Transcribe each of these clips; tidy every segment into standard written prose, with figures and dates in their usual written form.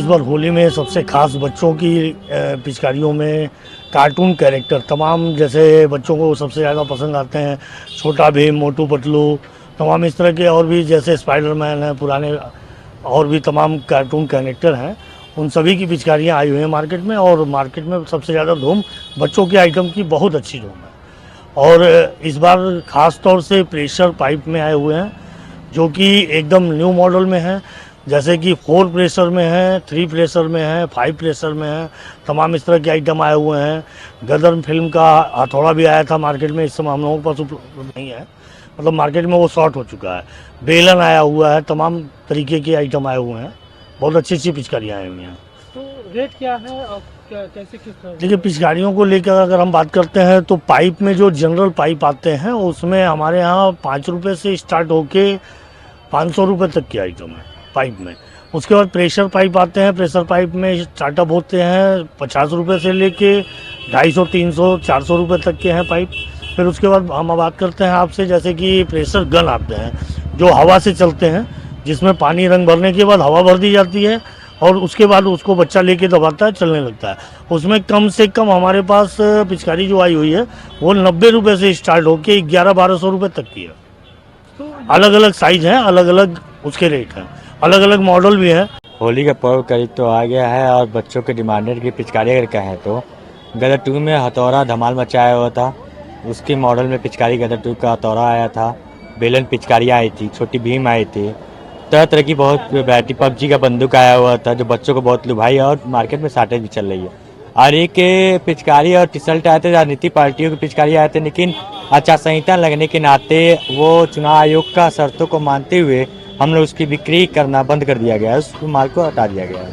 इस बार होली में सबसे खास बच्चों की पिचकारियों में कार्टून कैरेक्टर तमाम, जैसे बच्चों को सबसे ज़्यादा पसंद आते हैं छोटा भीम, मोटू पतलू, तमाम इस तरह के, और भी जैसे स्पाइडरमैन है, पुराने और भी तमाम कार्टून कैरेक्टर हैं, उन सभी की पिचकारियाँ आई हुई हैं मार्केट में। और मार्केट में सबसे ज़्यादा धूम बच्चों के आइटम की बहुत अच्छी धूम है। और इस बार ख़ास तौर से प्रेशर पाइप में आए हुए हैं जो कि एकदम न्यू मॉडल में है, जैसे कि 4 प्रेशर में है, 3 प्रेशर में है, 5 प्रेशर में है, तमाम इस तरह के आइटम आए हुए हैं। गदर फिल्म का हथौड़ा भी आया था मार्केट में, इस समय हम लोगों के पास उपलब्ध नहीं है, मतलब मार्केट में वो शॉर्ट हो चुका है। बेलन आया हुआ है, तमाम तरीके के आइटम आए हुए हैं, बहुत अच्छी अच्छी पिचकारियाँ आई हुई हैं। तो रेट क्या है और कैसे किस तरह? देखिए, पिचकारियों को लेकर अगर हम बात करते हैं तो पाइप में जो जनरल पाइप आते हैं उसमें हमारे यहाँ 5 रुपये से स्टार्ट होके 500 रुपये तक की आइटम है पाइप में। उसके बाद प्रेशर पाइप आते हैं, प्रेशर पाइप में स्टार्टअप होते हैं 50 रुपये से लेके 250, 300, 400 रुपये तक के हैं पाइप। फिर उसके बाद हम बात करते हैं आपसे जैसे कि प्रेशर गन आते हैं जो हवा से चलते हैं, जिसमें पानी रंग भरने के बाद हवा भर दी जाती है और उसके बाद उसको बच्चा लेके दबाता है, चलने लगता है। उसमें कम से कम हमारे पास पिचकारी जो आई हुई है वो 90 रुपये से स्टार्ट होके 1100-1200 रुपये तक की है। अलग अलग साइज हैं, अलग अलग उसके रेट हैं, अलग अलग मॉडल भी हैं। होली का पर्व करीब तो आ गया है और बच्चों के डिमांडेड की पिचकारी अगर कहें तो गदर 2 में हथौड़ा धमाल मचाया हुआ था, उसके मॉडल में पिचकारी गदर 2 का हथौड़ा आया था, बेलन पिचकारियाँ आई थी, छोटी भीम आई थी, तरह तरह की बहुत वैरायटी, पबजी का बंदूक आया हुआ था जो बच्चों को बहुत लुभाई और मार्केट में शार्टेज भी चल रही है। और एक पिचकारी और टिसल्ट आए थे, राजनीतिक पार्टियों की पिचकारी आए थे, लेकिन आचार संहिता लगने के नाते वो चुनाव आयोग का शर्तों को मानते हुए हम लोग उसकी बिक्री करना बंद कर दिया गया है, उस माल को हटा दिया गया है।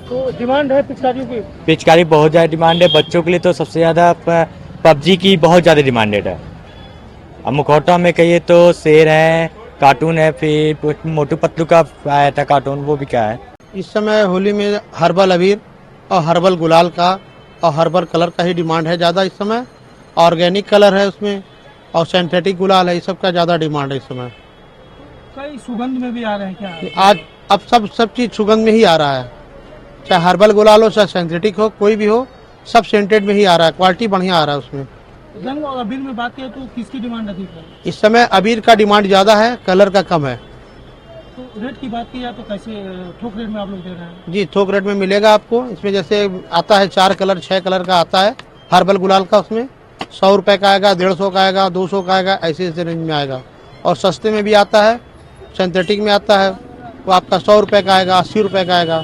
तो डिमांड है पिचकारियों की? पिचकारी बहुत ज़्यादा डिमांड है, बच्चों के लिए तो सबसे ज़्यादा पबजी की बहुत ज़्यादा डिमांडेड है। अब मुखौटा में कहिए तो शेर है, कार्टून है, फिर मोटू पतलू का आया था कार्टून, वो भी क्या है। इस समय होली में हर्बल अबीर और हर्बल गुलाल का और हर्बल कलर का ही डिमांड है ज़्यादा इस समय। ऑर्गेनिक कलर है उसमें और सिंथेटिक गुलाल है, इस सब का ज़्यादा डिमांड है इस समय। कई सुगंध में भी आ रहे हैं क्या आज अब सब चीज़ सुगंध में ही आ रहा है, चाहे हर्बल गुलाल हो चाहे सिंथेटिक हो, कोई भी हो, सब सेंटेड में ही आ रहा है, क्वालिटी बढ़िया आ रहा है उसमें। रंग और अबीर में बात करें तो किसकी डिमांड अधिक है? इस समय अबीर का डिमांड ज़्यादा है, कलर का कम है। तो रेट की बात की जाए तो कैसे थोक रेट में आप लोग दे रहे हैं? जी, थोक रेट में मिलेगा आपको। इसमें जैसे आता है 4 कलर 6 कलर का आता है हर्बल गुलाल का, उसमें 100 रुपये का आएगा, 150 का आएगा, 200 का आएगा, ऐसे रेंज में आएगा। और सस्ते में भी आता है, सिंथेटिक में आता है, वो आपका 100 रुपये का आएगा, 80 रुपये का आएगा।